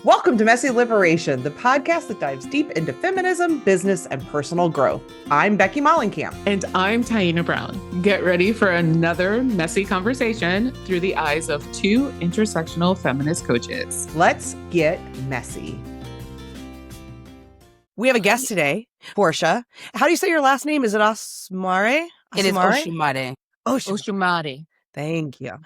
Welcome to Messy Liberation, the podcast that dives deep into feminism, business, and personal growth. I'm Becky Mollenkamp. And I'm Taina Brown. Get ready for another messy conversation through the eyes of two intersectional feminist coaches. Let's get messy. We have a guest today, Portia. How do you say your last name? Is it Osumaré? It is Osumaré. Osumaré. Thank you.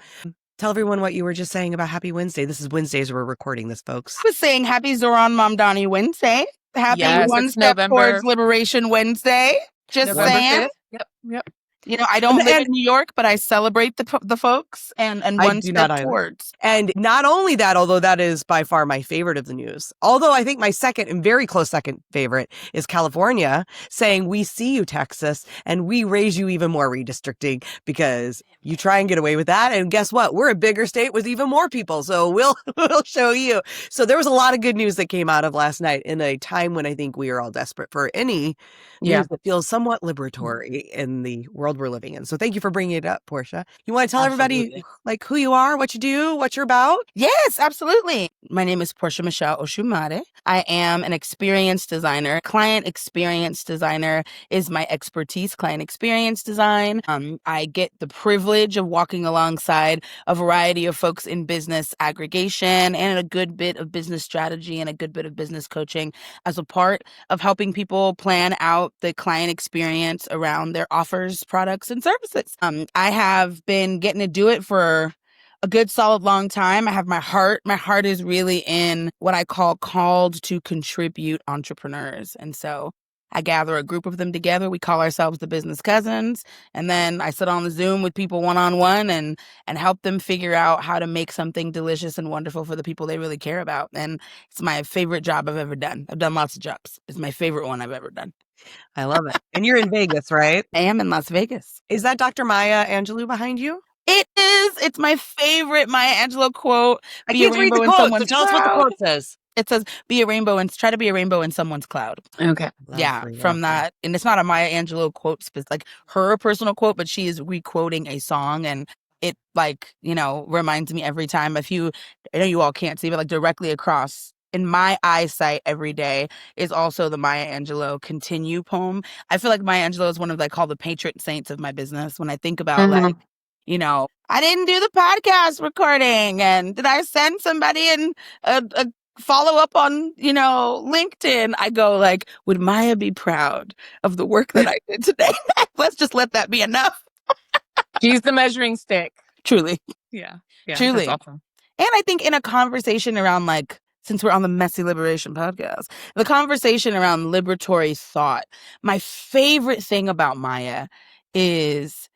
Tell everyone what you were just saying about Happy Wednesday. This is Wednesdays we're recording this, folks. I was saying Happy Zoran Mamdani Wednesday. Happy One Step November. Towards Liberation Wednesday. Just November saying. 5th. Yep. You know, I don't live in New York, but I celebrate the folks and one step towards. And not only that, although that is by far my favorite of the news, although I think my second and very close second favorite is California saying, we see you, Texas, and we raise you even more redistricting because you try and get away with that. And guess what? We're a bigger state with even more people. So we'll show you. So there was a lot of good news that came out of last night in a time when I think we are all desperate for any news that feels somewhat liberatory in the world we're living in. So thank you for bringing it up, Portia. You want to tell everybody like who you are, what you do, what you're about? Yes, absolutely. My name is Portia Michele Osumaré. I am an experience designer. Client experience designer is my expertise, client experience design. I get the privilege of walking alongside a variety of folks in business aggregation and a good bit of business strategy and a good bit of business coaching as a part of helping people plan out the client experience around their offers, products, and services. I have been getting to do it for a good solid long time. I have my heart. My heart is really in what I call called to contribute entrepreneurs. And so I gather a group of them together. We call ourselves the Business Cousins. And then I sit on the Zoom with people one-on-one and help them figure out how to make something delicious and wonderful for the people they really care about. And it's my favorite job I've ever done. I've done lots of jobs. It's my favorite one I've ever done. I love it. And you're in Vegas, right? I am in Las Vegas. Is that Dr. Maya Angelou behind you? It is. It's my favorite Maya Angelou quote. I can't read the quote, so tell us what the quote says. It says, be a rainbow and try to be a rainbow in someone's cloud. Okay. From that. And it's not a Maya Angelou quote, like her personal quote, but she is re-quoting a song. And it reminds me every time I know you all can't see, but like directly across in my eyesight every day is also the Maya Angelou Continue poem. I feel like Maya Angelou is one of call the patron saints of my business. When I think about I didn't do the podcast recording, and did I send somebody in a follow up on, LinkedIn? I go would Maya be proud of the work that I did today? Let's just let that be enough. She's the measuring stick. Truly. Yeah. Truly. That's awesome. And I think in a conversation around since we're on the Messy Liberation podcast, the conversation around liberatory thought, my favorite thing about Maya is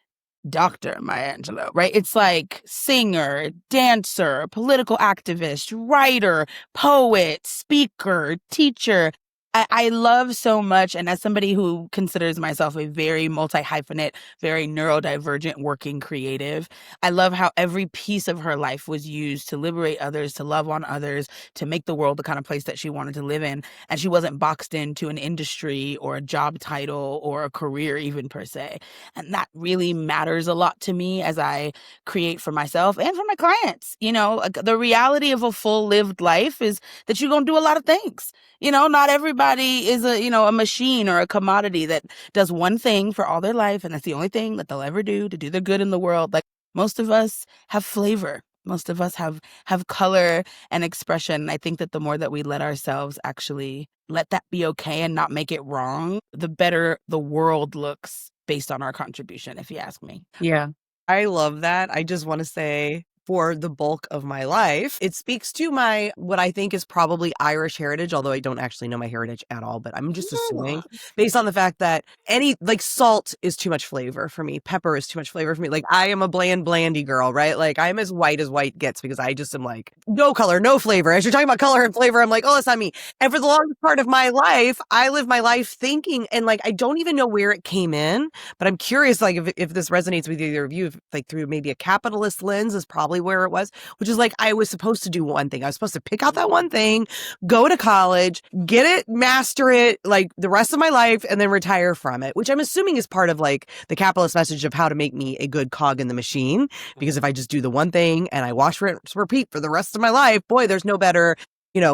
Dr. Maya Angelou, right? It's singer, dancer, political activist, writer, poet, speaker, teacher. I love so much, and as somebody who considers myself a very multi-hyphenate, very neurodivergent working creative, I love how every piece of her life was used to liberate others, to love on others, to make the world the kind of place that she wanted to live in. And she wasn't boxed into an industry or a job title or a career even per se. And that really matters a lot to me as I create for myself and for my clients. The reality of a full lived life is that you're going to do a lot of things. Not everybody is a machine or a commodity that does one thing for all their life, and that's the only thing that they'll ever do to do their good in the world. Most of us have flavor. Most of us have color and expression. I think that the more that we let ourselves actually let that be okay and not make it wrong, the better the world looks based on our contribution, if you ask me. Yeah. I love that. I just want to say, for the bulk of my life, it speaks to my, what I think is probably Irish heritage, although I don't actually know my heritage at all, but I'm just assuming based on the fact that salt is too much flavor for me. Pepper is too much flavor for me. I am a blandy girl, right? I'm as white gets because I just am no color, no flavor. As you're talking about color and flavor, I'm oh, that's not me. And for the longest part of my life, I live my life thinking, and I don't even know where it came in, but I'm curious, if this resonates with either of you, if, through maybe a capitalist lens is probably where it was, which is I was supposed to do one thing. I was supposed to pick out that one thing, go to college, get it, master it, the rest of my life, and then retire from it, which I'm assuming is part of the capitalist message of how to make me a good cog in the machine. Because if I just do the one thing and I wash, rinse, repeat for the rest of my life, boy, there's no better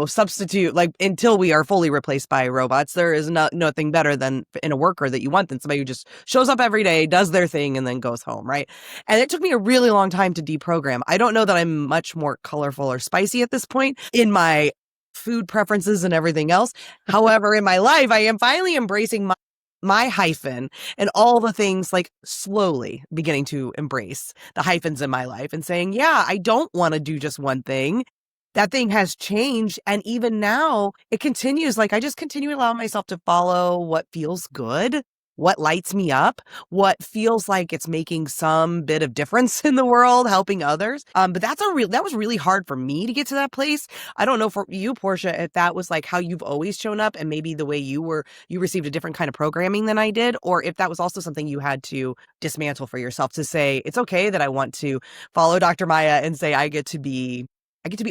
substitute, like, until we are fully replaced by robots. There is nothing better than in a worker that you want than somebody who just shows up every day, does their thing, and then goes home, right? And it took me a really long time to deprogram. I don't know that I'm much more colorful or spicy at this point in my food preferences and everything else. However, in my life, I am finally embracing my hyphen and all the things, like, slowly beginning to embrace the hyphens in my life and saying, yeah, I don't want to do just one thing. That thing has changed. And even now it continues. Like, I just continue to allow myself to follow what feels good, what lights me up, what feels like it's making some bit of difference in the world, helping others. But that was really hard for me to get to that place. I don't know for you, Portia, if that was like how you've always shown up and maybe the way you received a different kind of programming than I did, or if that was also something you had to dismantle for yourself to say, it's okay that I want to follow Dr. Maya and say I get to be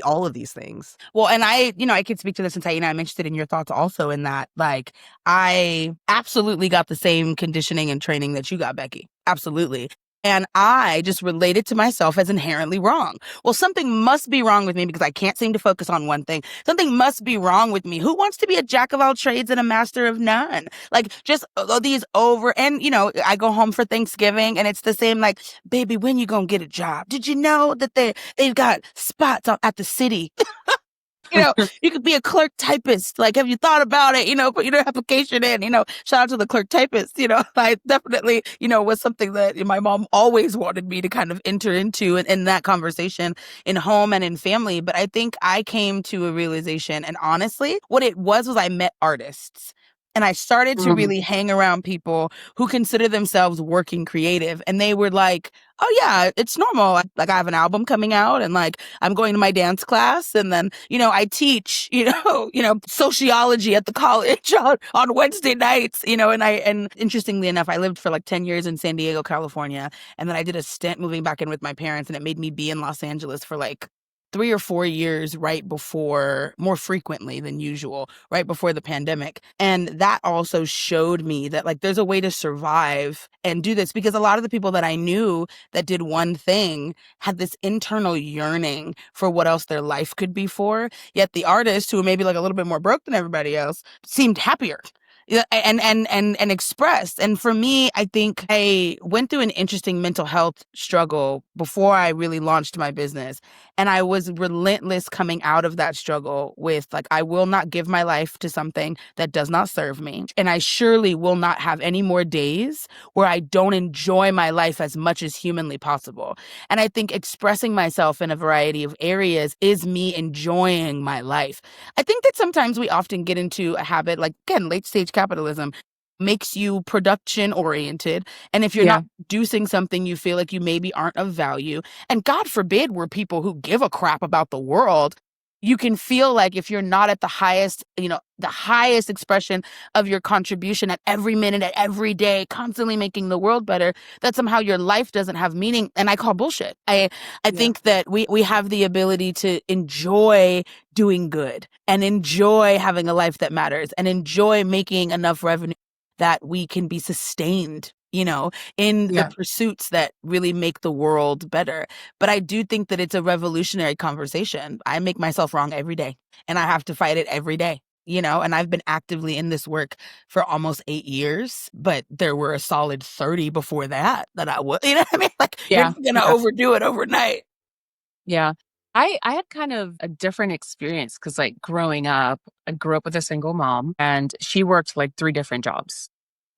all of these things. Well, and I could speak to this, and Taina, I'm interested in your thoughts also in that. Like, I absolutely got the same conditioning and training that you got, Becky. Absolutely. And I just related to myself as inherently wrong. Well, something must be wrong with me because I can't seem to focus on one thing. Something must be wrong with me. Who wants to be a jack of all trades and a master of none? Like, just these over, and I go home for Thanksgiving and it's the same, like, baby, when you gonna get a job? Did you know that they've got spots at the city? You could be a clerk typist. Like, have you thought about it? Put your application in, shout out to the clerk typist. I definitely, was something that my mom always wanted me to kind of enter into in that conversation in home and in family. But I think I came to a realization, and honestly, what it was I met artists. And I started to really hang around people who consider themselves working creative. And they were like, oh yeah, it's normal. Like, I have an album coming out, and like, I'm going to my dance class, and then, I teach, sociology at the college on Wednesday nights, and interestingly enough, I lived for like 10 years in San Diego, California. And then I did a stint moving back in with my parents, and it made me be in Los Angeles for like 3 or 4 years right before, more frequently than usual, right before the pandemic. And that also showed me that, like, there's a way to survive and do this, because a lot of the people that I knew that did one thing had this internal yearning for what else their life could be for. Yet the artists, who were maybe like a little bit more broke than everybody else, seemed happier. Yeah, and expressed. And for me, I think I went through an interesting mental health struggle before I really launched my business. And I was relentless coming out of that struggle with, like, I will not give my life to something that does not serve me. And I surely will not have any more days where I don't enjoy my life as much as humanly possible. And I think expressing myself in a variety of areas is me enjoying my life. I think that sometimes we often get into a habit, like, again, late stage capitalism makes you production oriented. And if you're not producing something, you feel like you maybe aren't of value. And God forbid we're people who give a crap about the world. You can feel like if you're not at the highest, the highest expression of your contribution at every minute, at every day, constantly making the world better, that somehow your life doesn't have meaning. And I call bullshit. I think that we have the ability to enjoy doing good and enjoy having a life that matters and enjoy making enough revenue that we can be sustained, in the pursuits that really make the world better. But I do think that it's a revolutionary conversation. I make myself wrong every day, and I have to fight it every day. And I've been actively in this work for almost 8 years, but there were a solid 30 before that I was, what I mean? Like, you're not going to overdo it overnight. Yeah. I had kind of a different experience because, like, growing up, I grew up with a single mom, and she worked like 3 different jobs.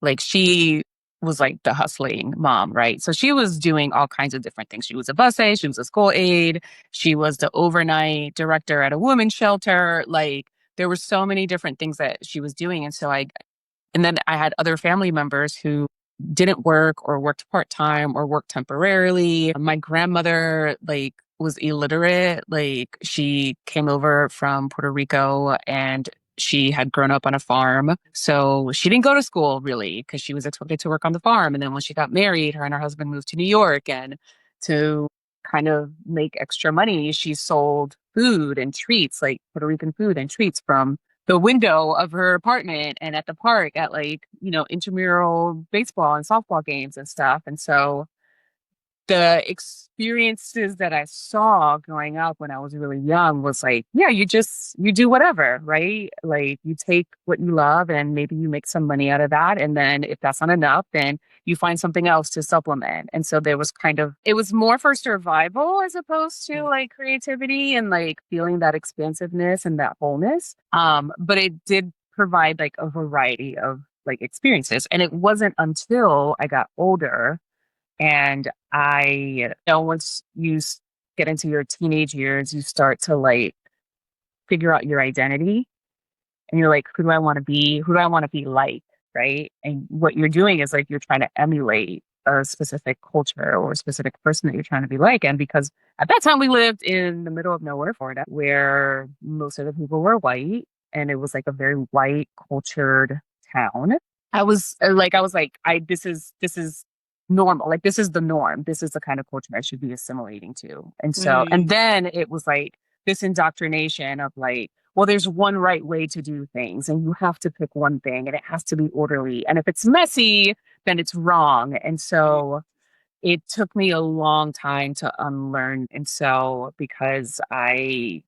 Like, she was like the hustling mom, right? So she was doing all kinds of different things. She was a bus aide, she was a school aide, she was the overnight director at a women's shelter. Like, there were so many different things that she was doing. And then I had other family members who didn't work or worked part-time or worked temporarily. My grandmother, like, was illiterate. Like, she came over from Puerto Rico and she had grown up on a farm. So she didn't go to school really because she was expected to work on the farm. And then when she got married, her and her husband moved to New York, and to kind of make extra money, she sold food and treats, like Puerto Rican food and treats, from the window of her apartment and at the park at, like, intramural baseball and softball games and stuff. And so the experiences that I saw growing up when I was really young was like, yeah, you do whatever, right? Like you take what you love and maybe you make some money out of that. And then if that's not enough, then you find something else to supplement. And so there was it was more for survival as opposed to like creativity and like feeling that expansiveness and that wholeness. But it did provide like a variety of like experiences. And it wasn't until I got older and once you get into your teenage years, you start to like figure out your identity and you're like, who do I want to be? Who do I want to be like? Right. And what you're doing is like, you're trying to emulate a specific culture or a specific person that you're trying to be like. And because at that time we lived in the middle of nowhere, Florida, where most of the people were white and it was like a very white cultured town. This is normal. Like this is the norm. This is the kind of culture I should be assimilating to. And so, and then it was like this indoctrination of like, well, there's one right way to do things and you have to pick one thing and it has to be orderly. And if it's messy, then it's wrong. And so it took me a long time to unlearn. And so and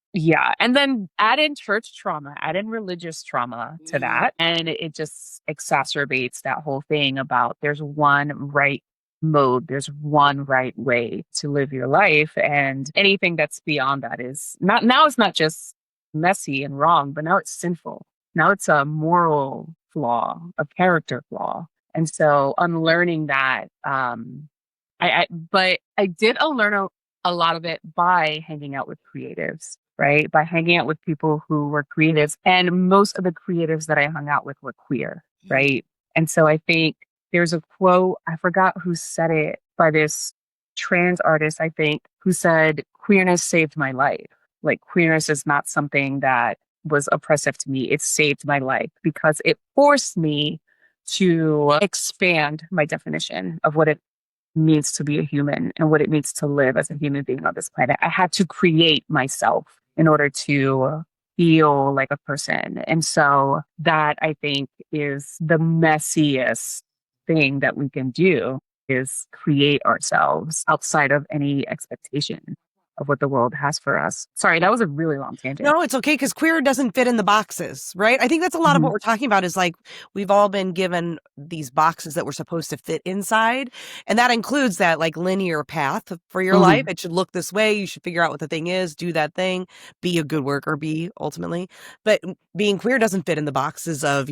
then add in church trauma, add in religious trauma to that. And it just exacerbates that whole thing about there's one right mode, there's one right way to live your life. And anything that's beyond that is now it's not just messy and wrong, but now it's sinful. Now it's a moral flaw, a character flaw. And so unlearning that, but I did unlearn a lot of it by hanging out with creatives, right? By hanging out with people who were creatives. And most of the creatives that I hung out with were queer, right? And so I think there's a quote, I forgot who said it, by this trans artist, I think, who said, queerness saved my life. Like queerness is not something that was oppressive to me. It saved my life because it forced me to expand my definition of what it means to be a human and what it means to live as a human being on this planet. I had to create myself in order to feel like a person. And so that I think is the messiest thing that we can do, is create ourselves outside of any expectation of what the world has for us. Sorry, that was a really long tangent. No, it's okay, because queer doesn't fit in the boxes, right? I think that's a lot of what we're talking about is like, we've all been given these boxes that we're supposed to fit inside. And that includes that like linear path for your life. It should look this way. You should figure out what the thing is, do that thing, be a good worker, be ultimately. But being queer doesn't fit in the boxes of,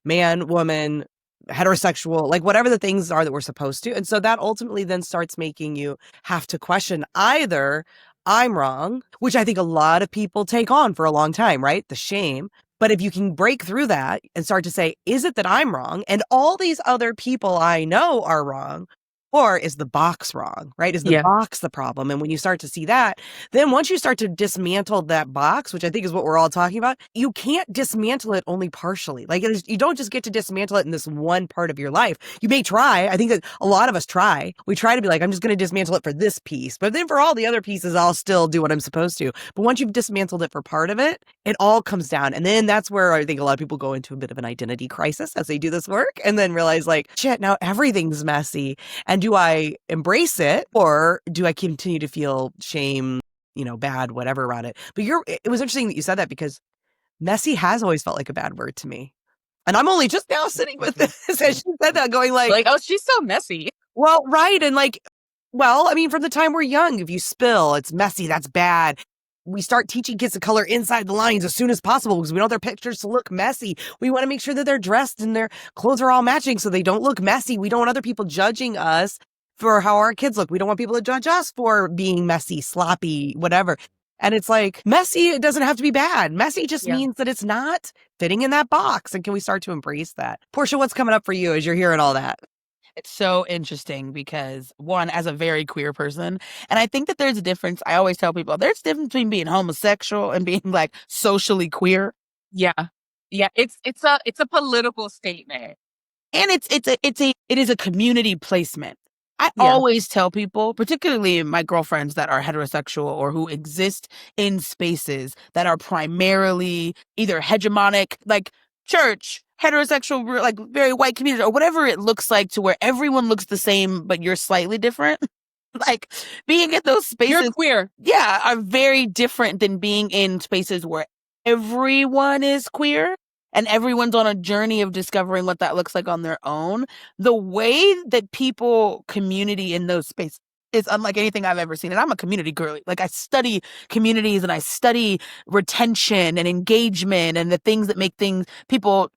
man, woman, heterosexual, like whatever the things are that we're supposed to. And so that ultimately then starts making you have to question either I'm wrong, which I think a lot of people take on for a long time, right? The shame. But if you can break through that and start to say, is it that I'm wrong and all these other people I know are wrong? Or is the box wrong, right? Is the box the problem? And when you start to see that, then once you start to dismantle that box, which I think is what we're all talking about, you can't dismantle it only partially. Like you don't just get to dismantle it in this one part of your life. You may try. I think that a lot of us try. We try to be like, I'm just going to dismantle it for this piece. But then for all the other pieces, I'll still do what I'm supposed to. But once you've dismantled it for part of it, it all comes down. And then that's where I think a lot of people go into a bit of an identity crisis as they do this work and then realize like, shit, now everything's messy. And do I embrace it or do I continue to feel shame, bad, whatever around it? But it was interesting that you said that because messy has always felt like a bad word to me. And I'm only just now sitting with this as she said that going like, oh, she's so messy. Well, right. And like, well, I mean, from the time we're young, if you spill, it's messy. That's bad. We start teaching kids to color inside the lines as soon as possible because we want their pictures to look messy. We want to make sure that they're dressed and their clothes are all matching so they don't look messy. We don't want other people judging us for how our kids look. We don't want people to judge us for being messy, sloppy, whatever. And it's like, messy, it doesn't have to be bad. Messy just means that it's not fitting in that box. And can we start to embrace that? Portia, what's coming up for you as you're hearing all that? It's so interesting because, one, as a very queer person, and I think that there's a difference. I always tell people there's a difference between being homosexual and being like socially queer. Yeah. It's a political statement, and it is a community placement. I always tell people, particularly my girlfriends that are heterosexual or who exist in spaces that are primarily either hegemonic, like church, heterosexual, like very white community, or whatever it looks like, to where everyone looks the same, but you're slightly different. Like being in those spaces, You're queer. yeah, are very different than being in spaces where everyone is queer and everyone's on a journey of discovering what that looks like on their own. The way that people community in those spaces is unlike anything I've ever seen. And I'm a community girly. Like I study communities and I study retention and engagement and the things that make people,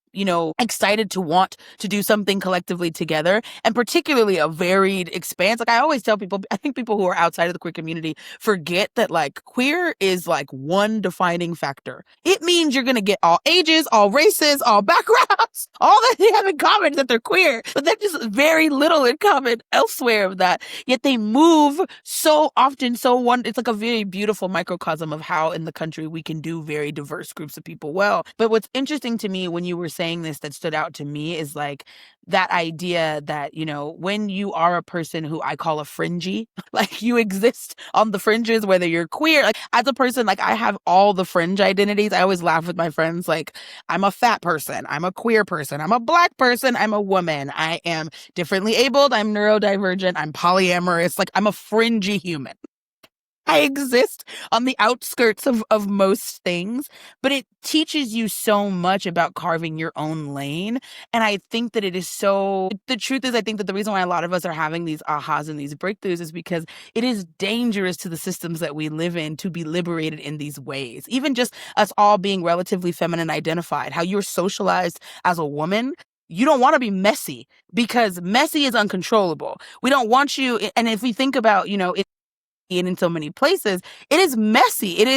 excited to want to do something collectively together, and particularly a varied expanse. Like I always tell people, I think people who are outside of the queer community forget that like queer is like one defining factor. It means you're going to get all ages, all races, all backgrounds. All that they have in common is that they're queer, but there's just very little in common elsewhere of that. Yet they move so often, it's like a very beautiful microcosm of how in the country we can do very diverse groups of people well. But what's interesting to me when you were saying this that stood out to me is like that idea that, when you are a person who I call a fringy, like you exist on the fringes, whether you're queer, like as a person, like I have all the fringe identities. I always laugh with my friends, like I'm a fat person, I'm a queer person, I'm a Black person, I'm a woman, I am differently abled, I'm neurodivergent, I'm polyamorous, like I'm a fringy human. I exist on the outskirts of most things, but it teaches you so much about carving your own lane. And I think that the truth is, I think that the reason why a lot of us are having these ahas and these breakthroughs is because it is dangerous to the systems that we live in to be liberated in these ways. Even just us all being relatively feminine identified, how you're socialized as a woman. You don't want to be messy because messy is uncontrollable. We don't want you. And if we think about, in so many places, it is messy. It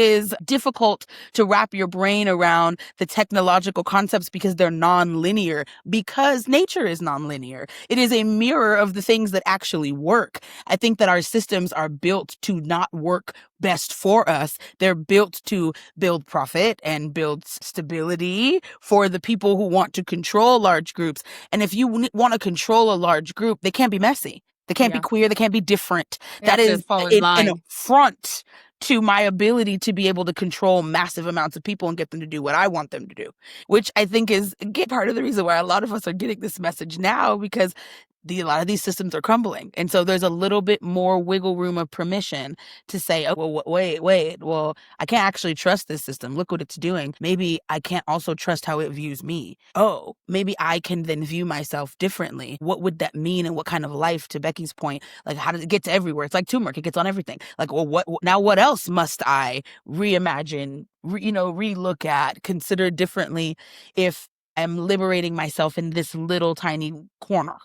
is difficult to wrap your brain around the technological concepts because they're non-linear, because nature is non-linear. It is a mirror of the things that actually work. I think that our systems are built to not work best for us. They're built to build profit and build stability for the people who want to control large groups. And if you want to control a large group, they can't be messy. They can't be queer. They can't be different. That is an affront to my ability to be able to control massive amounts of people and get them to do what I want them to do, which I think is part of the reason why a lot of us are getting this message now, because a lot of these systems are crumbling. And so there's a little bit more wiggle room of permission to say, oh, well, wait, well, I can't actually trust this system. Look what it's doing. Maybe I can't also trust how it views me. Oh, maybe I can then view myself differently. What would that mean? And what kind of life, to Becky's point, like how does it get to everywhere? It's like turmeric. It gets on everything. Like, well, what else must I reimagine, relook at, consider differently if I'm liberating myself in this little tiny corner?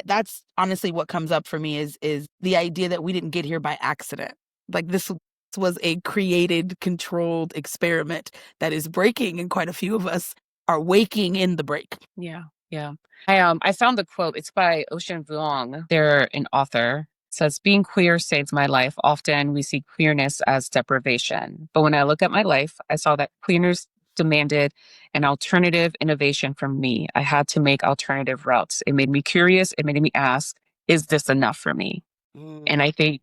That's honestly what comes up for me is the idea that we didn't get here by accident. Like this was a created, controlled experiment that is breaking, and quite a few of us are waking in the break. Yeah. I found the quote. It's by Ocean Vuong. They're an author. It says, "Being queer saves my life. Often we see queerness as deprivation. But when I look at my life, I saw that queerness demanded an alternative innovation from me. I had to make alternative routes. It made me curious. It made me ask, is this enough for me?" And I think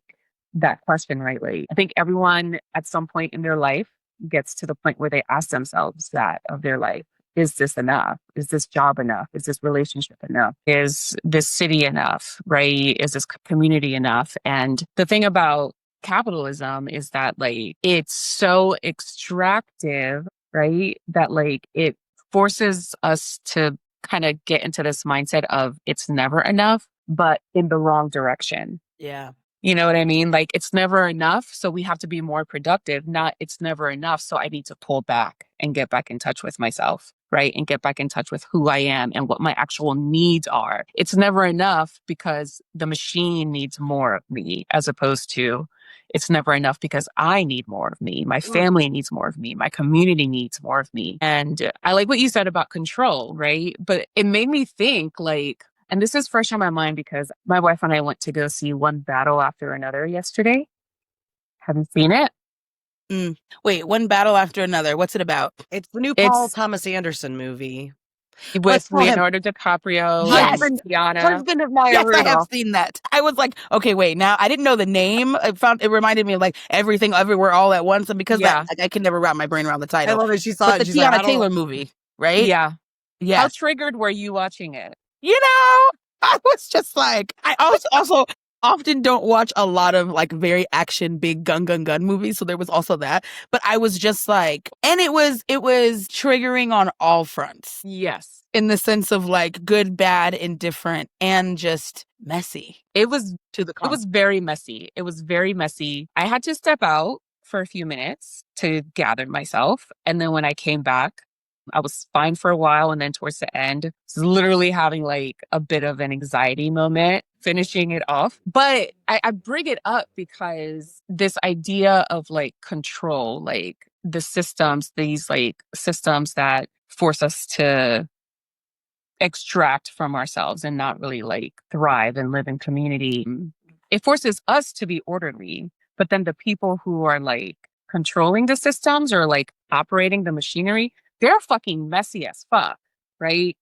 that question, right? Like, I think everyone at some point in their life gets to the point where they ask themselves that of their life. Is this enough? Is this job enough? Is this relationship enough? Is this city enough? Right? Is this community enough? And the thing about capitalism is that like it's so extractive, right? That like it forces us to kind of get into this mindset of it's never enough, but in the wrong direction. Yeah. You know what I mean? Like it's never enough, so we have to be more productive. Not it's never enough, so I need to pull back and get back in touch with myself, right? And get back in touch with who I am and what my actual needs are. It's never enough because the machine needs more of me, as opposed to it's never enough because I need more of me. My family needs more of me. My community needs more of me. And I like what you said about control, right? But it made me think like, and this is fresh on my mind because my wife and I went to go see One Battle After Another yesterday. Haven't seen it? Wait, One Battle After Another. What's it about? It's the new Paul Thomas Anderson movie. With Leonardo DiCaprio and Tiana. Husband of Maya Yes, Rudolph. I have seen that. I was like, okay, wait, now I didn't know the name. It reminded me of like Everything Everywhere All at Once. And because that, like, I can never wrap my brain around the title. I love it. She saw it. The Tiana Taylor movie, right? Yeah. Yeah. How triggered were you watching it? I was just like, I also often don't watch a lot of like very action, big gun movies. So there was also that. But I was just like, and it was triggering on all fronts. Yes. In the sense of like good, bad, indifferent, and just messy. It was to the It was very messy. It was very messy. I had to step out for a few minutes to gather myself. And then when I came back, I was fine for a while. And then towards the end, I was literally having like a bit of an anxiety moment, finishing it off. But I bring it up because this idea of like control, like the systems, these like systems that force us to extract from ourselves and not really like thrive and live in community. It forces us to be orderly, but then the people who are like controlling the systems or like operating the machinery, they're fucking messy as fuck, right?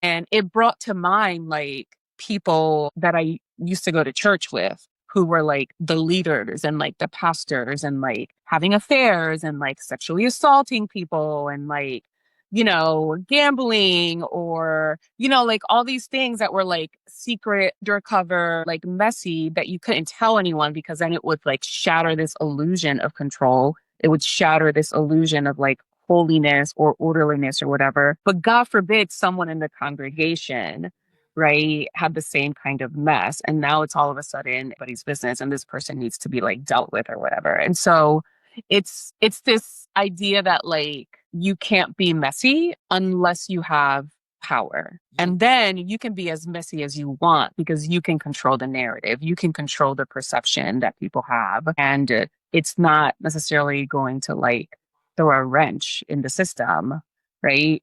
And it brought to mind like people that I used to go to church with who were like the leaders and like the pastors and like having affairs and like sexually assaulting people and like, you know, gambling or, you know, like all these things that were like secret, undercover, like messy that you couldn't tell anyone because then it would like shatter this illusion of control. It would shatter this illusion of like holiness or orderliness or whatever. But God forbid someone in the congregation, right, had the same kind of mess. And now it's all of a sudden anybody's business and this person needs to be like dealt with or whatever. And so it's this idea that like you can't be messy unless you have power. And then you can be as messy as you want because you can control the narrative. You can control the perception that people have. And it's not necessarily going to like throw a wrench in the system, right?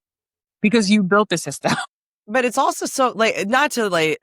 Because you built the system. But it's also so like not to like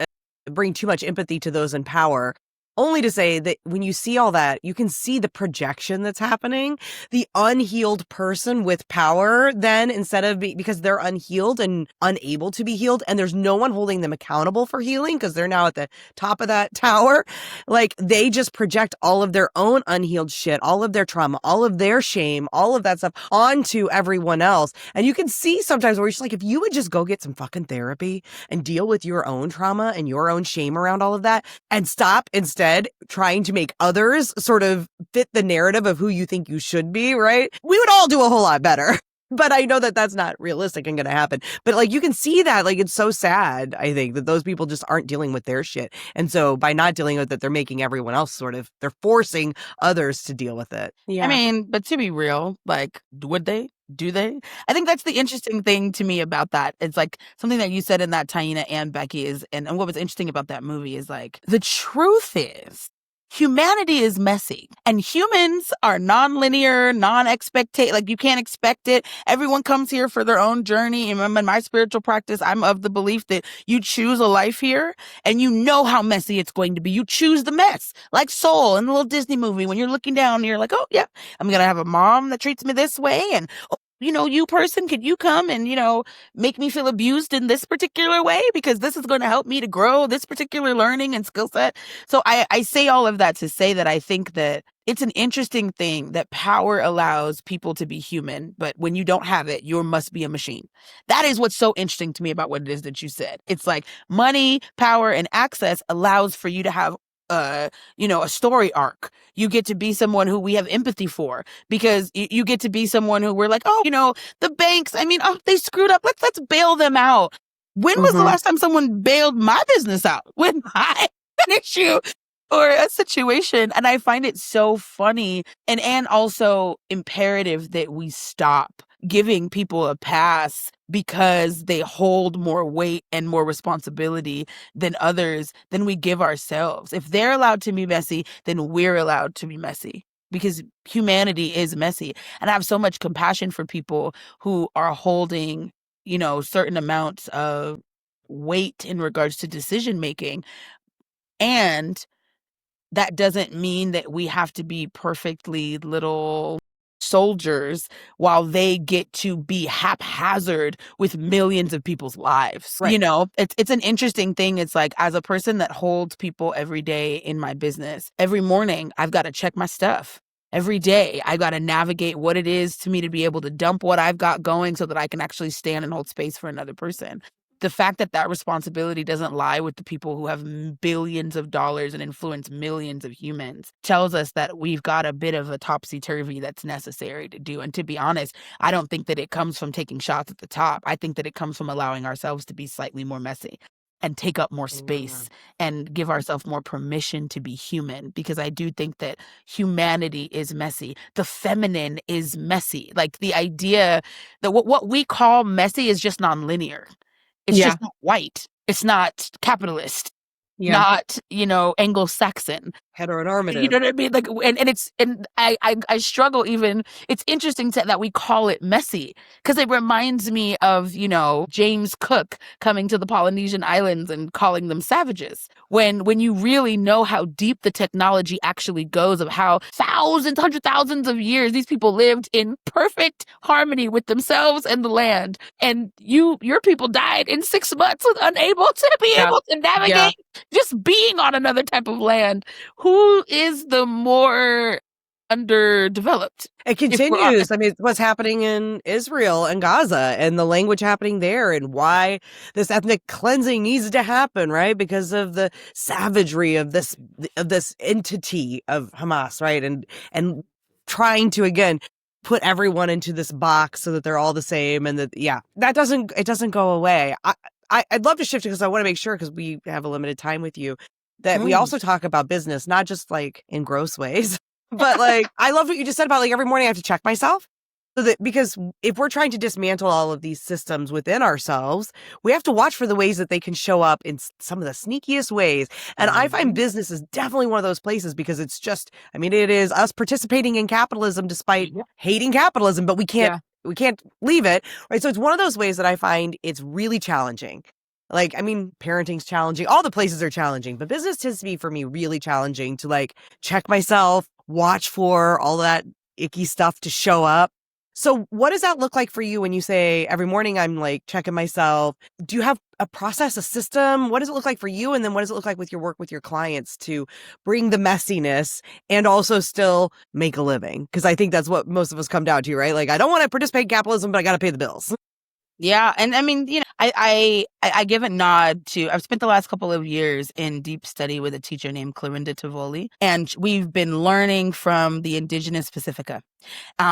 bring too much empathy to those in power, only to say that when you see all that, you can see the projection that's happening. The unhealed person with power, then instead of because they're unhealed and unable to be healed, and there's no one holding them accountable for healing because they're now at the top of that tower. Like they just project all of their own unhealed shit, all of their trauma, all of their shame, all of that stuff onto everyone else. And you can see sometimes where you're just like, if you would just go get some fucking therapy and deal with your own trauma and your own shame around all of that and stop instead trying to make others sort of fit the narrative of who you think you should be, right? We would all do a whole lot better. But I know that that's not realistic and going to happen. But like you can see that, like it's so sad, I think, that those people just aren't dealing with their shit. And so by not dealing with it, they're making everyone else sort of, they're forcing others to deal with it. Yeah. I mean, but to be real, like, would they? Do they? I think that's the interesting thing to me about that. It's like something that you said in that Taina and Becky is, and what was interesting about that movie is like, the truth is, humanity is messy and humans are non-linear, non-expectate. Like you can't expect it. Everyone comes here for their own journey. And in my spiritual practice, I'm of the belief that you choose a life here and you know how messy it's going to be. You choose the mess, like Soul in the little Disney movie. When you're looking down, you're like, oh yeah, I'm going to have a mom that treats me this way. And you know, you person, could you come and, you know, make me feel abused in this particular way? Because this is going to help me to grow this particular learning and skill set. So I say all of that to say that I think that it's an interesting thing that power allows people to be human, but when you don't have it, you must be a machine. That is what's so interesting to me about what it is that you said. It's like money, power, and access allows for you to have you know, a story arc. You get to be someone who we have empathy for because you get to be someone who we're like, oh, you know, the banks, I mean, oh, they screwed up. Let's bail them out. When was the last time someone bailed my business out when I had an issue or a situation? And I find it so funny and also imperative that we stop giving people a pass because they hold more weight and more responsibility than others than we give ourselves. If they're allowed to be messy, then we're allowed to be messy because humanity is messy. And I have so much compassion for people who are holding, you know, certain amounts of weight in regards to decision making. And that doesn't mean that we have to be perfectly little soldiers while they get to be haphazard with millions of people's lives. Right. You know, it's an interesting thing. It's like, as a person that holds people every day in my business, every morning I've got to check my stuff. Every day I got to navigate what it is to me to be able to dump what I've got going so that I can actually stand and hold space for another person. the fact that that responsibility doesn't lie with the people who have billions of dollars and influence millions of humans tells us that we've got a bit of a topsy-turvy that's necessary to do. And to be honest, I don't think that it comes from taking shots at the top. I think that it comes from allowing ourselves to be slightly more messy and take up more space and give ourselves more permission to be human, because I do think that humanity is messy. The feminine is messy. Like the idea that what we call messy is just nonlinear. It's just not white. It's not capitalist. Not, Anglo-Saxon. Heteronormative. You know what I mean? Like, and I struggle even. It's interesting that we call it messy, because it reminds me of, James Cook coming to the Polynesian islands and calling them savages. When you really know how deep the technology actually goes, of how thousands, hundred thousands of years these people lived in perfect harmony with themselves and the land, and your people died in 6 months, unable to be able to navigate just being on another type of land. Who is the more underdeveloped? It continues. I mean, what's happening in Israel and Gaza, and the language happening there, and why this ethnic cleansing needs to happen, right? Because of the savagery of this entity of Hamas, right? And trying to, again, put everyone into this box so that they're all the same, and that doesn't go away. I'd love to shift it, because I want to make sure, because we have a limited time with you, that we also talk about business, not just like in gross ways, but like, I love what you just said about like every morning I have to check myself. Because if we're trying to dismantle all of these systems within ourselves, we have to watch for the ways that they can show up in some of the sneakiest ways. And I find business is definitely one of those places, because it's just, I mean, it is us participating in capitalism despite hating capitalism, but we can't leave it, right? So it's one of those ways that I find it's really challenging. Like, I mean, parenting's challenging. All the places are challenging, but business tends to be, for me, really challenging to like check myself, watch for all that icky stuff to show up. So what does that look like for you when you say every morning I'm like checking myself? Do you have a process, a system? What does it look like for you? And then what does it look like with your work with your clients to bring the messiness and also still make a living? Because I think that's what most of us come down to, right? Like, I don't want to participate in capitalism, but I got to pay the bills. Yeah. And I mean, I give a nod to, I've spent the last couple of years in deep study with a teacher named Clarinda Tivoli, and we've been learning from the indigenous Pacifica.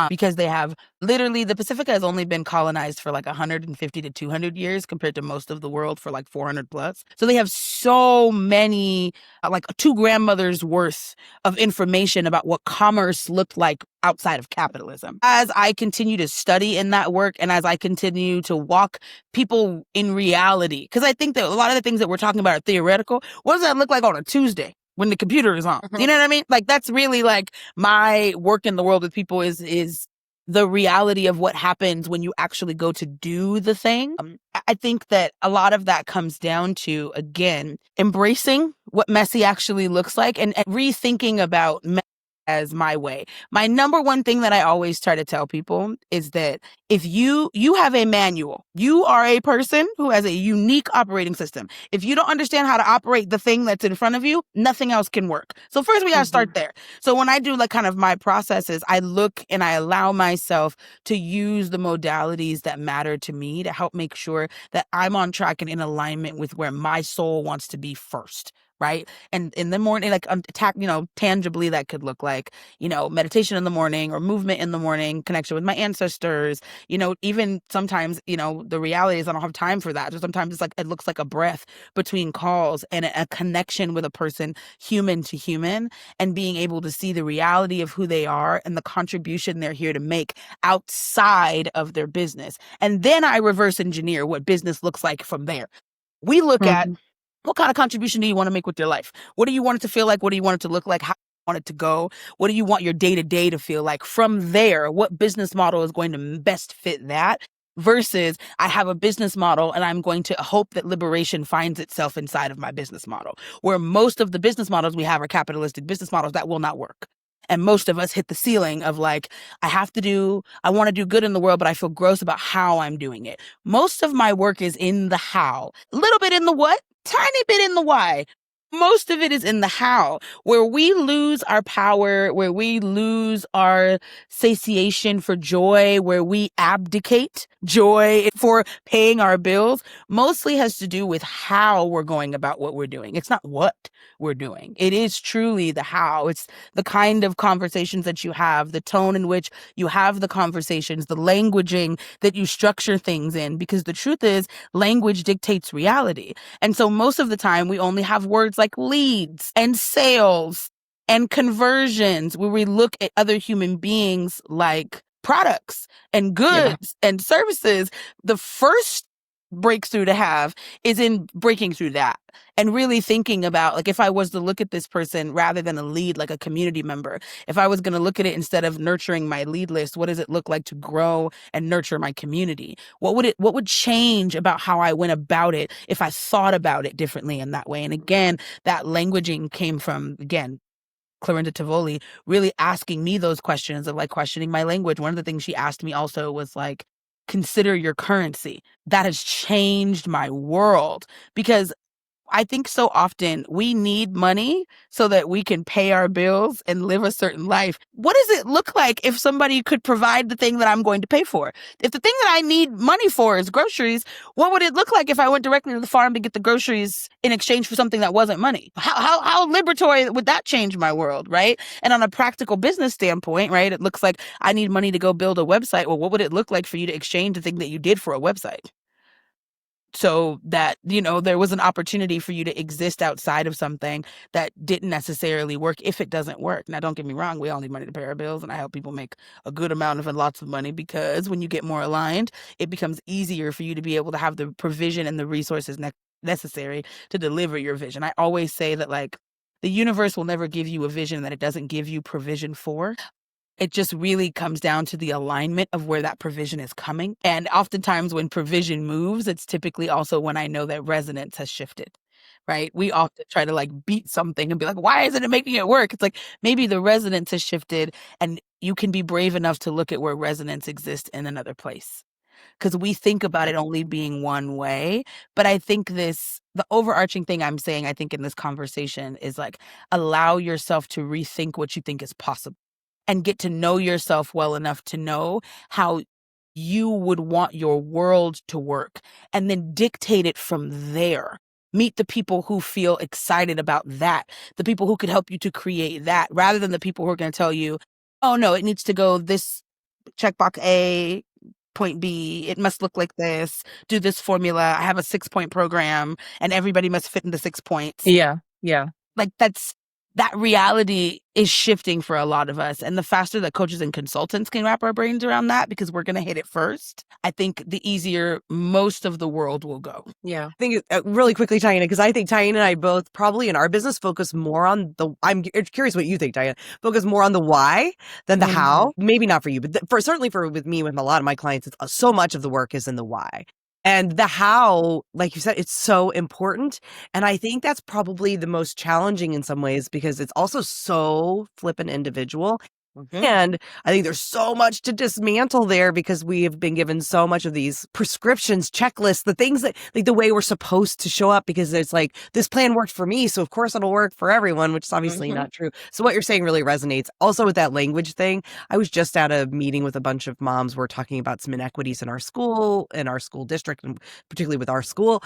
Because they have literally, the Pacifica has only been colonized for like 150 to 200 years compared to most of the world for like 400 plus. So they have so many, like 2 grandmothers worth of information about what commerce looked like outside of capitalism. As I continue to study in that work, and as I continue to walk people in reality, because I think that a lot of the things that we're talking about are theoretical. What does that look like on a Tuesday when the computer is on? You know what I mean? Like, that's really like my work in the world with people is the reality of what happens when you actually go to do the thing. I think that a lot of that comes down to, again, embracing what messy actually looks like, and rethinking about as my way. My number one thing that I always try to tell people is that if you have a manual, you are a person who has a unique operating system. If you don't understand how to operate the thing that's in front of you, nothing else can work. So first we got to start there. So when I do like kind of my processes, I look and I allow myself to use the modalities that matter to me to help make sure that I'm on track and in alignment with where my soul wants to be first. Right. And in the morning, like tangibly, that could look like, meditation in the morning, or movement in the morning, connection with my ancestors, even sometimes, the reality is I don't have time for that. So sometimes it's like, it looks like a breath between calls, and a connection with a person, human to human, and being able to see the reality of who they are and the contribution they're here to make outside of their business. And then I reverse engineer what business looks like from there. We look at, what kind of contribution do you want to make with your life? What do you want it to feel like? What do you want it to look like? How do you want it to go? What do you want your day-to-day to feel like? From there, what business model is going to best fit that? Versus, I have a business model and I'm going to hope that liberation finds itself inside of my business model. Where most of the business models we have are capitalistic business models that will not work. And most of us hit the ceiling of like, I want to do good in the world, but I feel gross about how I'm doing it. Most of my work is in the how, a little bit in the what, tiny bit in the why. most of it is in the how, where we lose our power, where we lose our satiation for joy, where we abdicate joy for paying our bills, mostly has to do with how we're going about what we're doing. It's not what we're doing. It is truly the how. It's the kind of conversations that you have, the tone in which you have the conversations, the languaging that you structure things in, because the truth is language dictates reality. And so most of the time we only have words like leads and sales and conversions, where we look at other human beings like products and goods and services. The first breakthrough to have is in breaking through that and really thinking about, like, if I was to look at this person rather than a lead, like a community member, if I was going to look at it instead of nurturing my lead list, what does it look like to grow and nurture my community? What would change about how I went about it if I thought about it differently in that way? And again, that languaging came from, again, Clarinda Tivoli really asking me those questions of, like, questioning my language. One of the things she asked me also was, like, consider your currency. That has changed my world, because I think so often we need money so that we can pay our bills and live a certain life. What does it look like if somebody could provide the thing that I'm going to pay for? If the thing that I need money for is groceries, what would it look like if I went directly to the farm to get the groceries in exchange for something that wasn't money? How liberatory would that change my world, right? And on a practical business standpoint, right, it looks like I need money to go build a website. Well, what would it look like for you to exchange the thing that you did for a website, so that, there was an opportunity for you to exist outside of something that didn't necessarily work if it doesn't work? Now, don't get me wrong, we all need money to pay our bills, and I help people make a good amount of and lots of money, because when you get more aligned, it becomes easier for you to be able to have the provision and the resources necessary to deliver your vision. I always say that, like, the universe will never give you a vision that it doesn't give you provision for. It just really comes down to the alignment of where that provision is coming. And oftentimes when provision moves, it's typically also when I know that resonance has shifted, right? We often try to, like, beat something and be like, why isn't it making it work? It's like, maybe the resonance has shifted, and you can be brave enough to look at where resonance exists in another place. Because we think about it only being one way. But I think the overarching thing I'm saying, I think, in this conversation is, like, allow yourself to rethink what you think is possible, and get to know yourself well enough to know how you would want your world to work, and then dictate it from there. Meet the people who feel excited about that, the people who could help you to create that, rather than the people who are going to tell you, oh no, it needs to go this checkbox A, point B, it must look like this, do this formula, I have a 6-point program, and everybody must fit into 6 points. Yeah. Like, that reality is shifting for a lot of us. And the faster that coaches and consultants can wrap our brains around that, because we're going to hit it first, I think the easier most of the world will go. Yeah. I think really quickly, Taina, because I think Taina and I both probably in our business focus more on I'm curious what you think, Taina, focus more on the why than the how. Maybe not for you, but certainly with me, with a lot of my clients, it's, so much of the work is in the why. And the how, like you said, it's so important. And I think that's probably the most challenging in some ways, because it's also so flippin' individual. And I think there's so much to dismantle there, because we have been given so much of these prescriptions, checklists, the things that, like, the way we're supposed to show up, because it's like, this plan worked for me, so of course it'll work for everyone, which is obviously not true. So what you're saying really resonates. Also with that language thing, I was just at a meeting with a bunch of moms. We're talking about some inequities in our school district, and particularly with our school.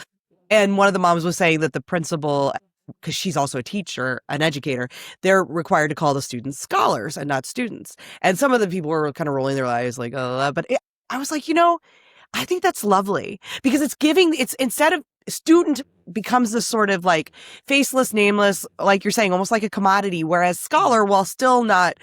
And one of the moms was saying that the principal, because she's also a teacher, an educator, they're required to call the students scholars and not students. And some of the people were kind of rolling their eyes like, oh, but I was like, I think that's lovely, because it's instead of student becomes this sort of, like, faceless, nameless, like you're saying, almost like a commodity, whereas scholar, while still not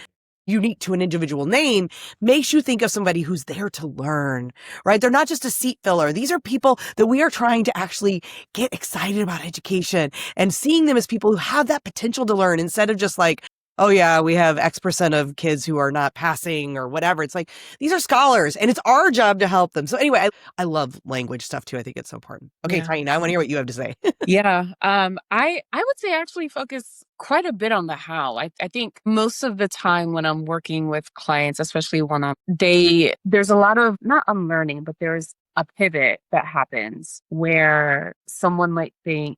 unique to an individual name, makes you think of somebody who's there to learn, right? They're not just a seat filler. These are people that we are trying to actually get excited about education, and seeing them as people who have that potential to learn, instead of just like, oh yeah, we have X% of kids who are not passing or whatever. It's like, these are scholars, and it's our job to help them. So anyway, I love language stuff too. I think it's so important. Okay, Yeah. Taina, I want to hear what you have to say. Yeah. I would say I actually focus quite a bit on the how. I think most of the time when I'm working with clients, especially when there's a lot of not unlearning, but there's a pivot that happens where someone might think,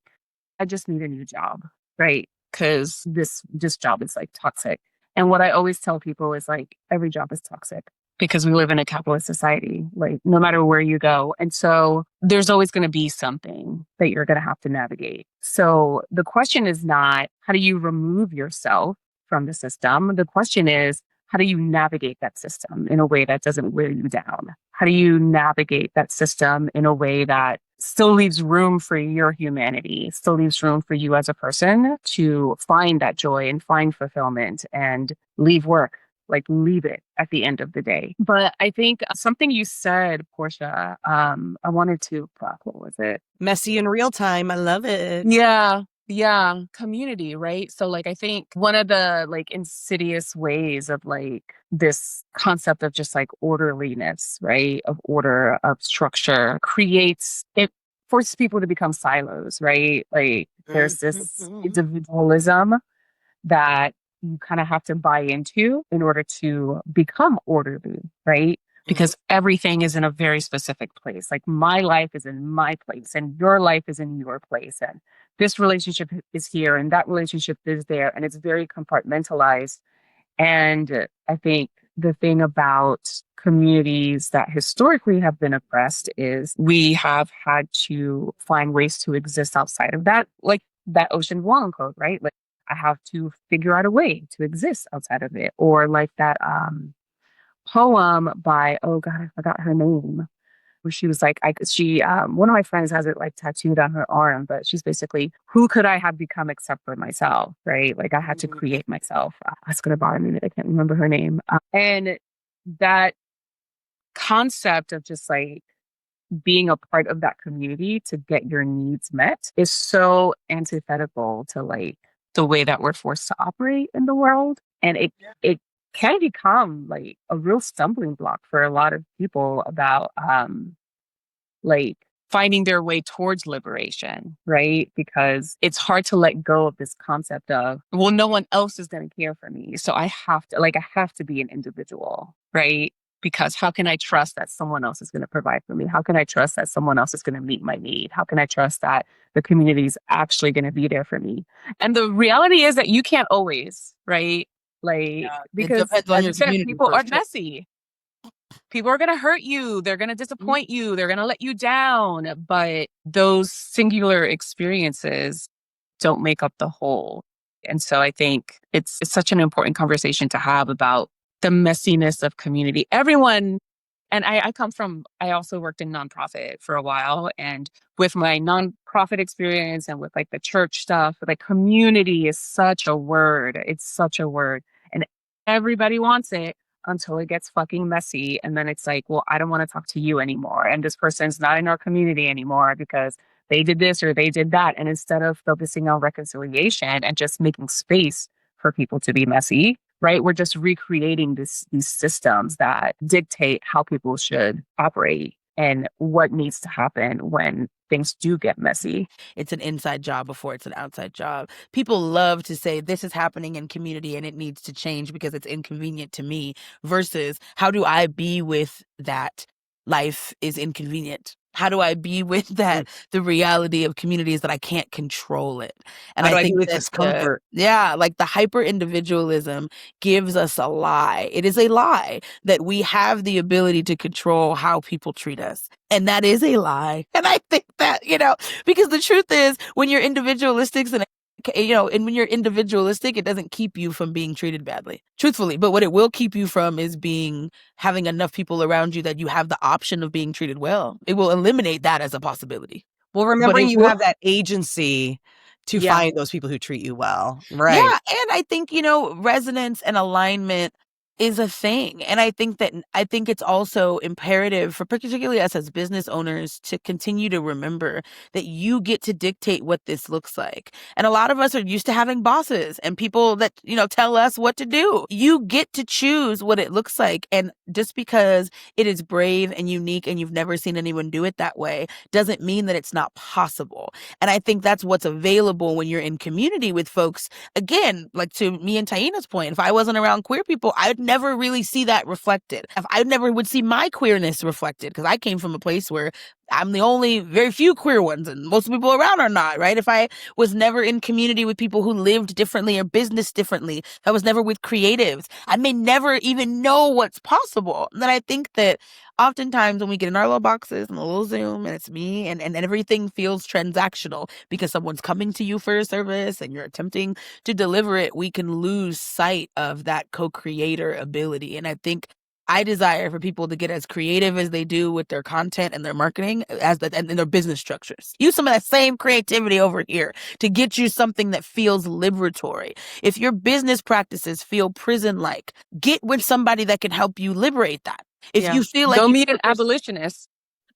I just need a new job. right? Because this job is like toxic. And what I always tell people is like, every job is toxic because we live in a capitalist society, like no matter where you go. And so there's always going to be something that you're going to have to navigate. So the question is not, how do you remove yourself from the system? The question is, how do you navigate that system in a way that doesn't wear you down? How do you navigate that system in a way that still leaves room for your humanity, still leaves room for you as a person to find that joy and find fulfillment and leave work, like leave it at the end of the day. But I think something you said, Portia, I wanted to, what was it? Messy in real time. I love it. Yeah. Yeah. Community, right? So like, I think one of the like insidious ways of like this concept of just like orderliness, right? Of order, of structure creates, it forces people to become silos, right? Like there's this individualism that you kind of have to buy into in order to become orderly, right? Because everything is in a very specific place. Like my life is in my place and your life is in your place. And this relationship is here and that relationship is there. And it's very compartmentalized. And I think the thing about communities that historically have been oppressed is we have had to find ways to exist outside of that, like that Ocean Vuong code, right? Like I have to figure out a way to exist outside of it. Or like that poem by, oh God, I forgot her name, where she was like, one of my friends has it like tattooed on her arm, but she's basically, who could I have become except for myself, right? Like I had to create myself. That's going to bother me that I can't remember her name. And that concept of just like being a part of that community to get your needs met is so antithetical to like the way that we're forced to operate in the world. And it can become like a real stumbling block for a lot of people about like finding their way towards liberation, right? Because it's hard to let go of this concept of, well, no one else is going to care for me. So I have to be an individual, right? Because how can I trust that someone else is going to provide for me? How can I trust that someone else is going to meet my need? How can I trust that the community is actually going to be there for me? And the reality is that you can't always, right? Like, because as you said, people are messy. People are going to hurt you. They're going to disappoint you. They're going to let you down. But those singular experiences don't make up the whole. And so I think it's such an important conversation to have about the messiness of community. Everyone, and I also worked in nonprofit for a while. And with my nonprofit experience and with like the church stuff, like community is such a word. It's such a word. And everybody wants it until it gets fucking messy. And then it's like, well, I don't want to talk to you anymore. And this person's not in our community anymore because they did this or they did that. And instead of focusing on reconciliation and just making space for people to be messy, right? We're just recreating these systems that dictate how people should operate and what needs to happen when things do get messy. It's an inside job before it's an outside job. People love to say this is happening in community and it needs to change because it's inconvenient to me, versus how do I be with that life is inconvenient? How do I be with that? The reality of community is that I can't control it. And I think with that discomfort. like the hyper individualism gives us a lie. It is a lie that we have the ability to control how people treat us. And that is a lie. And I think that, because the truth is when you're individualistic and when you're individualistic, it doesn't keep you from being treated badly, truthfully. But what it will keep you from is having enough people around you that you have the option of being treated well. It will eliminate that as a possibility. Well, remembering you have that agency to find those people who treat you well. Right. Yeah. And I think, resonance and alignment is a thing. And I think it's also imperative for particularly us as business owners to continue to remember that you get to dictate what this looks like. And a lot of us are used to having bosses and people that, tell us what to do. You get to choose what it looks like. And just because it is brave and unique and you've never seen anyone do it that way doesn't mean that it's not possible. And I think that's what's available when you're in community with folks. Again, like to me and Taina's point, if I wasn't around queer people, I'd never really see that reflected. If I never would see my queerness reflected, because I came from a place where I'm the only very few queer ones, and most people around are not, right? If I was never in community with people who lived differently or business differently, if I was never with creatives, I may never even know what's possible. And then I think that oftentimes when we get in our little boxes and a little Zoom and it's me and everything feels transactional because someone's coming to you for a service and you're attempting to deliver it, we can lose sight of that co-creator ability. And I think I desire for people to get as creative as they do with their content and their marketing and their business structures. Use some of that same creativity over here to get you something that feels liberatory. If your business practices feel prison-like, get with somebody that can help you liberate that. If you feel like go meet an abolitionist.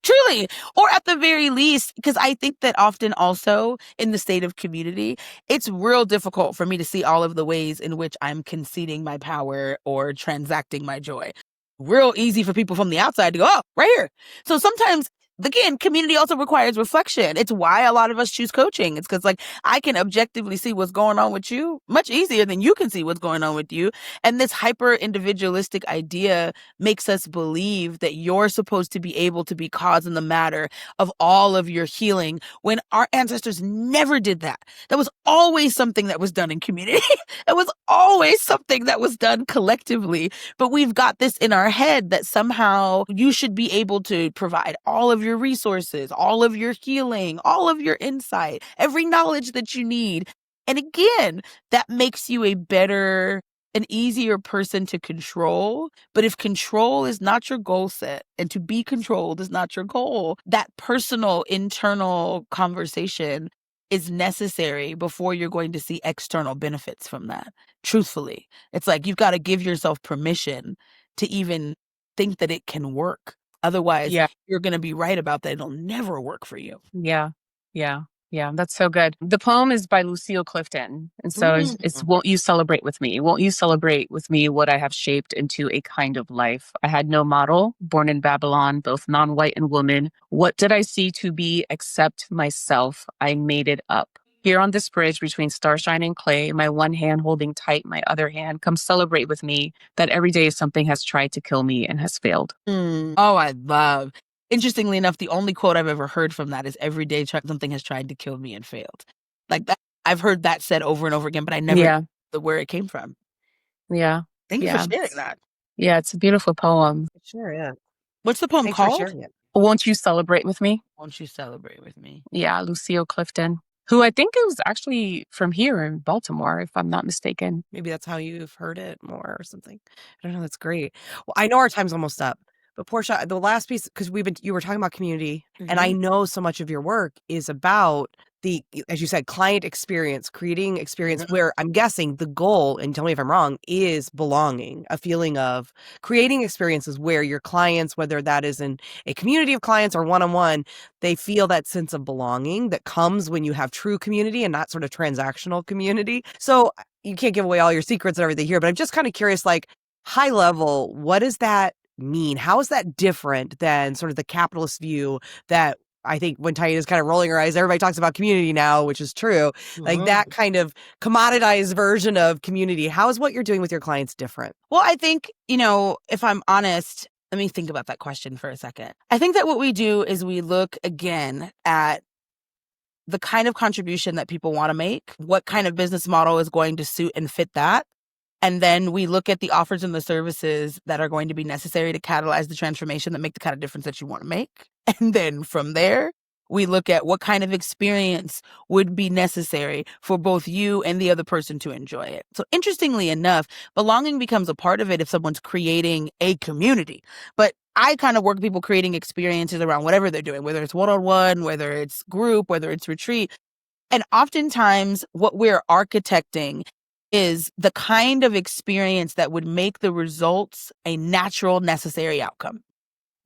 Truly, or at the very least, because I think that often also in the state of community, it's real difficult for me to see all of the ways in which I'm conceding my power or transacting my joy. Real easy for people from the outside to go, oh, right here. So sometimes, again, community also requires reflection. It's why a lot of us choose coaching. It's because, like, I can objectively see what's going on with you much easier than you can see what's going on with you. And this hyper individualistic idea makes us believe that you're supposed to be able to be cause in the matter of all of your healing when our ancestors never did that. That was always something that was done in community. It was always something that was done collectively. But we've got this in our head that somehow you should be able to provide all of your resources, all of your healing, all of your insight, every knowledge that you need. And again, that makes you an easier person to control. But if control is not your goal set and to be controlled is not your goal, that personal internal conversation is necessary before you're going to see external benefits from that. Truthfully, it's like you've got to give yourself permission to even think that it can work. Otherwise, you're going to be right about that. It'll never work for you. Yeah, that's so good. The poem is by Lucille Clifton. And so it's Won't You Celebrate With Me? Won't you celebrate with me what I have shaped into a kind of life? I had no model, born in Babylon, both non-white and woman. What did I see to be except myself? I made it up. Here on this bridge between starshine and clay, my one hand holding tight my other hand, come celebrate with me that every day something has tried to kill me and has failed. Oh, I love. Interestingly enough, the only quote I've ever heard from that is every day something has tried to kill me and failed. Like that, I've heard that said over and over again, but I never knew where it came from. Yeah. Thank you for sharing that. Yeah, it's a beautiful poem. Sure, yeah. What's the poem Thanks for called? sharing it. Won't You Celebrate With Me? Won't You Celebrate With Me? Yeah, Lucille Clifton, who I think is actually from here in Baltimore, if I'm not mistaken. Maybe that's how you've heard it more or something. I don't know. That's great. Well, I know our time's almost up, but Portia, the last piece, because you were talking about community, and I know so much of your work is about the, as you said, client experience, creating experience where I'm guessing the goal, and tell me if I'm wrong, is belonging, a feeling of creating experiences where your clients, whether that is in a community of clients or one-on-one, they feel that sense of belonging that comes when you have true community and not sort of transactional community. So you can't give away all your secrets and everything here, but I'm just kind of curious, like high level, what does that mean? How is that different than sort of the capitalist view that I think when Taina is kind of rolling her eyes, everybody talks about community now, which is true. Like that kind of commoditized version of community. How is what you're doing with your clients different? Well, I think, if I'm honest, let me think about that question for a second. I think that what we do is we look again at the kind of contribution that people want to make, what kind of business model is going to suit and fit that. And then we look at the offers and the services that are going to be necessary to catalyze the transformation that make the kind of difference that you want to make. And then from there, we look at what kind of experience would be necessary for both you and the other person to enjoy it. So interestingly enough, belonging becomes a part of it if someone's creating a community. But I kind of work with people creating experiences around whatever they're doing, whether it's one-on-one, whether it's group, whether it's retreat. And oftentimes what we're architecting is the kind of experience that would make the results a natural, necessary outcome.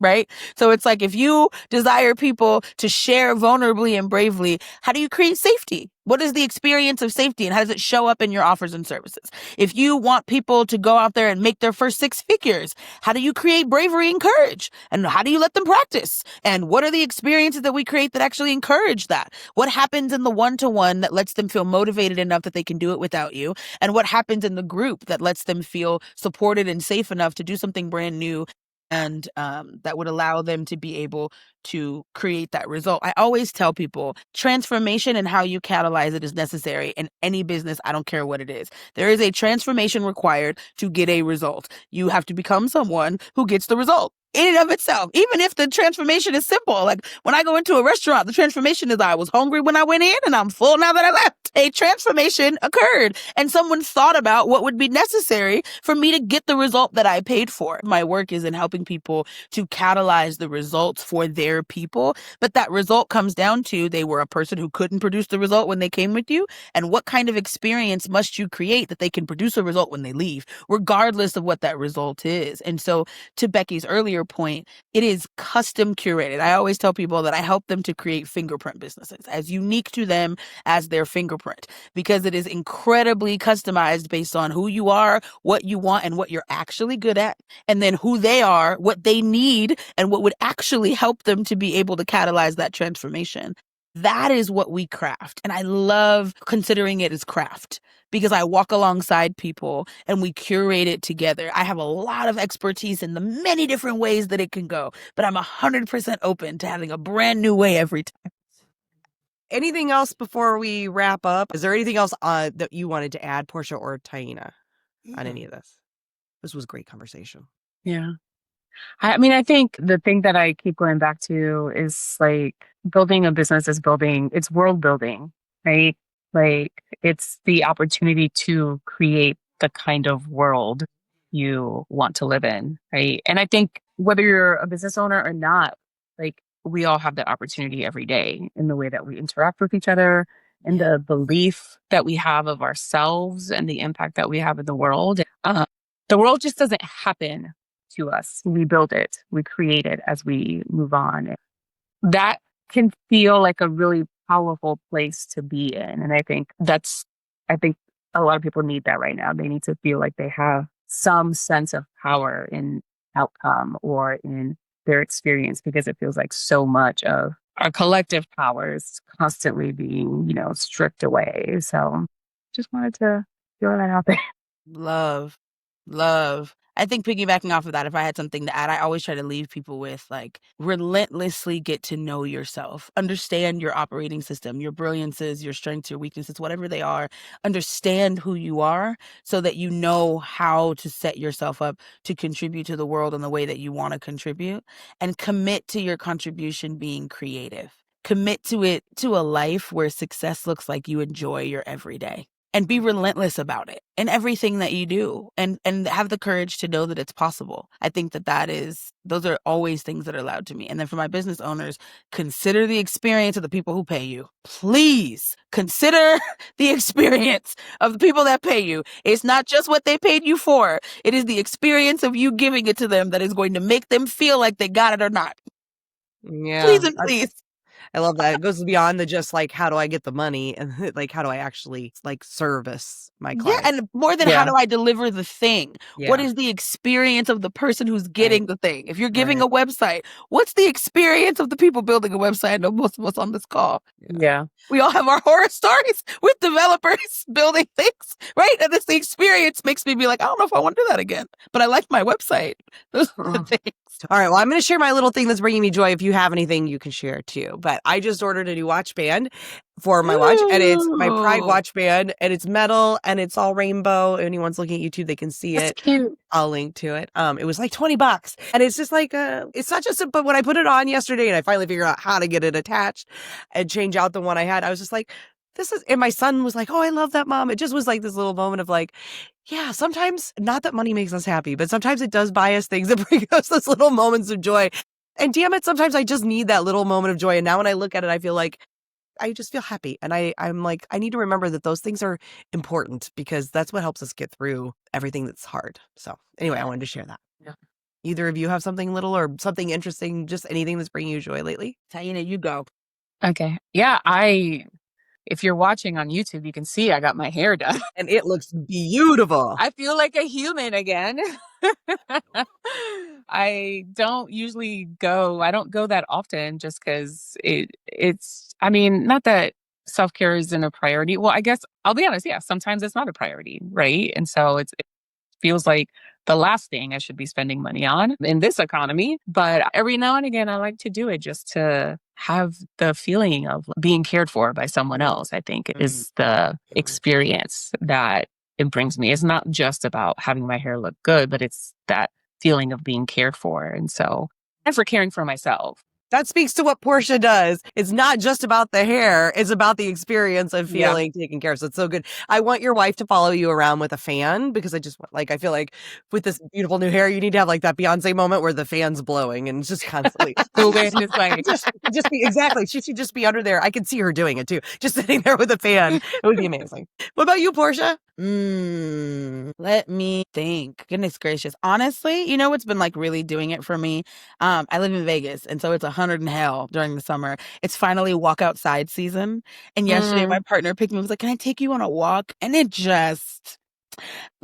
Right? So it's like if you desire people to share vulnerably and bravely, how do you create safety? What is the experience of safety and how does it show up in your offers and services? If you want people to go out there and make their first 6 figures, how do you create bravery and courage? And how do you let them practice? And what are the experiences that we create that actually encourage that? What happens in the one-to-one that lets them feel motivated enough that they can do it without you? And what happens in the group that lets them feel supported and safe enough to do something brand new and that would allow them to be able to create that result. I always tell people transformation and how you catalyze it is necessary in any business. I don't care what it is. There is a transformation required to get a result. You have to become someone who gets the result in and of itself, even if the transformation is simple. Like when I go into a restaurant, the transformation is I was hungry when I went in and I'm full now that I left. A transformation occurred and someone thought about what would be necessary for me to get the result that I paid for. My work is in helping people to catalyze the results for their people. But that result comes down to they were a person who couldn't produce the result when they came with you. And what kind of experience must you create that they can produce a result when they leave, regardless of what that result is? And so to Becky's earlier point, it is custom curated. I always tell people that I help them to create fingerprint businesses as unique to them as their fingerprint, because it is incredibly customized based on who you are, what you want, and what you're actually good at, and then who they are, what they need, and what would actually help them to be able to catalyze that transformation. That is what we craft. And I love considering it as craft because I walk alongside people and we curate it together. I have a lot of expertise in the many different ways that it can go, but I'm 100% open to having a brand new way every time. Anything else before we wrap up? Is there anything else that you wanted to add, Portia or Taina, on any of this? This was a great conversation. Yeah. I mean, I think the thing that I keep going back to is like building a business is building, it's world building, right? Like it's the opportunity to create the kind of world you want to live in, right? And I think whether you're a business owner or not, like we all have that opportunity every day in the way that we interact with each other and the belief that we have of ourselves and the impact that we have in the world. The world just doesn't happen to us. We build it, we create it as we move on. That can feel like a really powerful place to be in. And I think a lot of people need that right now. They need to feel like they have some sense of power in outcome or in their experience, because it feels like so much of our collective power is constantly being, stripped away. So just wanted to throw that out there. Love. I think piggybacking off of that, if I had something to add, I always try to leave people with like relentlessly get to know yourself, understand your operating system, your brilliances, your strengths, your weaknesses, whatever they are. Understand who you are so that you know how to set yourself up to contribute to the world in the way that you want to contribute, and commit to your contribution being creative. Commit to it, to a life where success looks like you enjoy your everyday. And be relentless about it in everything that you do, and have the courage to know that it's possible. I think those are always things that are loud to me. And then for my business owners, consider the experience of the people who pay you. Please consider the experience of the people that pay you. It's not just what they paid you for. It is the experience of you giving it to them that is going to make them feel like they got it or not. Yeah. Please and please. I love that. It goes beyond the just like, how do I get the money? And like, how do I actually like service my client? Yeah, and more than how do I deliver the thing? Yeah. What is the experience of the person who's getting the thing? If you're giving a website, what's the experience of the people building a website? I know most of us on this call. Yeah. We all have our horror stories with developers building things, right? And the experience makes me be like, I don't know if I want to do that again, but I like my website. Those are the things. All right. Well, I'm going to share my little thing that's bringing me joy. If you have anything, you can share too. But I just ordered a new watch band for my watch, and it's my Pride watch band, and it's metal, and it's all rainbow. If anyone's looking at YouTube, they can see That's it. cute. I'll link to it. It was like $20, and it's just like it's such a simple. But when I put it on yesterday, and I finally figured out how to get it attached and change out the one I had, I was just like, this is. And my son was like, "Oh, I love that, Mom." It just was like this little moment of like, yeah, sometimes not that money makes us happy, but sometimes it does buy us things that bring us those little moments of joy. And damn it, sometimes I just need that little moment of joy. And now when I look at it, I feel like I just feel happy. And I'm like, I need to remember that those things are important because that's what helps us get through everything that's hard. So anyway, I wanted to share that. Yeah. Either of you have something little or something interesting, just anything that's bringing you joy lately? Taina, you go. Okay. Yeah. If you're watching on YouTube, you can see I got my hair done. And it looks beautiful. I feel like a human again. I don't go that often just because I mean, not that self-care isn't a priority. Well, I guess I'll be honest. Yeah. Sometimes it's not a priority. Right. And so it feels like the last thing I should be spending money on in this economy. But every now and again, I like to do it just to have the feeling of being cared for by someone else. I think is the experience that it brings me. It's not just about having my hair look good, but it's that feeling of being cared for. And for caring for myself. That speaks to what Portia does. It's not just about the hair. It's about the experience of feeling taken care of. So it's so good. I want your wife to follow you around with a fan because I feel like with this beautiful new hair, you need to have like that Beyonce moment where the fan's blowing and just constantly. It's like, just be exactly. She should just be under there. I can see her doing it too. Just sitting there with a fan. It would be amazing. What about you, Portia? Let me think. Goodness gracious. Honestly, you know what's been like really doing it for me? I live in Vegas, and so it's 100 in hell during the summer. It's finally walk outside season. And yesterday my partner picked me and was like, "Can I take you on a walk?" And it just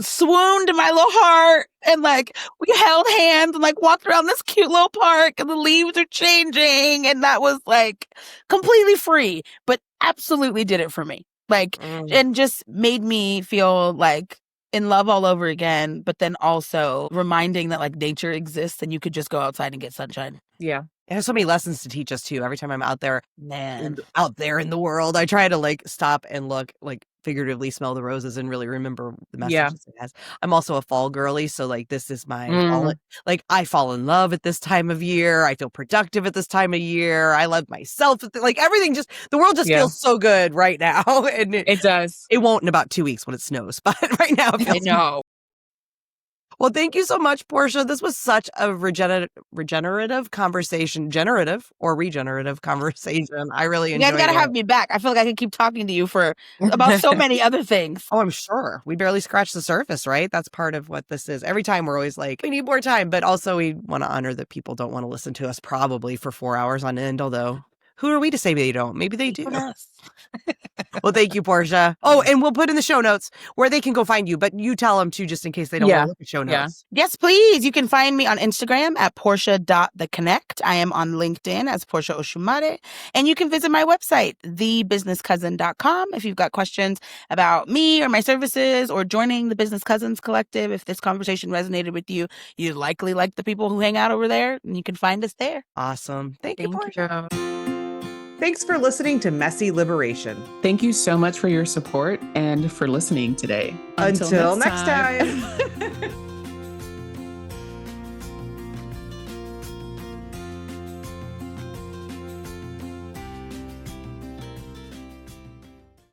swooned to my little heart. And like we held hands and like walked around this cute little park and the leaves are changing. And that was like completely free, but absolutely did it for me. Like, and just made me feel like in love all over again, but then also reminding that like nature exists and you could just go outside and get sunshine. Yeah. It has so many lessons to teach us too. Every time I'm out there, Man. out there in the world, I try to like stop and look, like figuratively smell the roses and really remember the messages it has. I'm also a fall girly, so like this is my fall. Like I fall in love at this time of year. I feel productive at this time of year. I love myself. Like everything, just the world just feels so good right now, and it does. It won't in about 2 weeks when it snows, but right now it feels. I know. Well, thank you so much, Portia. This was such a regenerative conversation. Generative or regenerative conversation. I really enjoyed it. You guys gotta have me back. I feel like I could keep talking to you for about so many other things. Oh, I'm sure. We barely scratched the surface, right? That's part of what this is. Every time we're always like, we need more time. But also we want to honor that people don't want to listen to us probably for 4 hours on end, although who are we to say they don't? Maybe they do. Well, thank you, Portia. Oh, and we'll put in the show notes where they can go find you, but you tell them too, just in case they don't want to look at show notes. Yes, please. You can find me on Instagram at Portia.theconnect. I am on LinkedIn as Portia Osumaré. And you can visit my website, thebusinesscousin.com, if you've got questions about me or my services or joining the Business Cousins Collective. If this conversation resonated with you, you likely like the people who hang out over there, and you can find us there. Awesome. Thank you, Portia. Thanks for listening to Messy Liberation. Thank you so much for your support and for listening today. Until next time.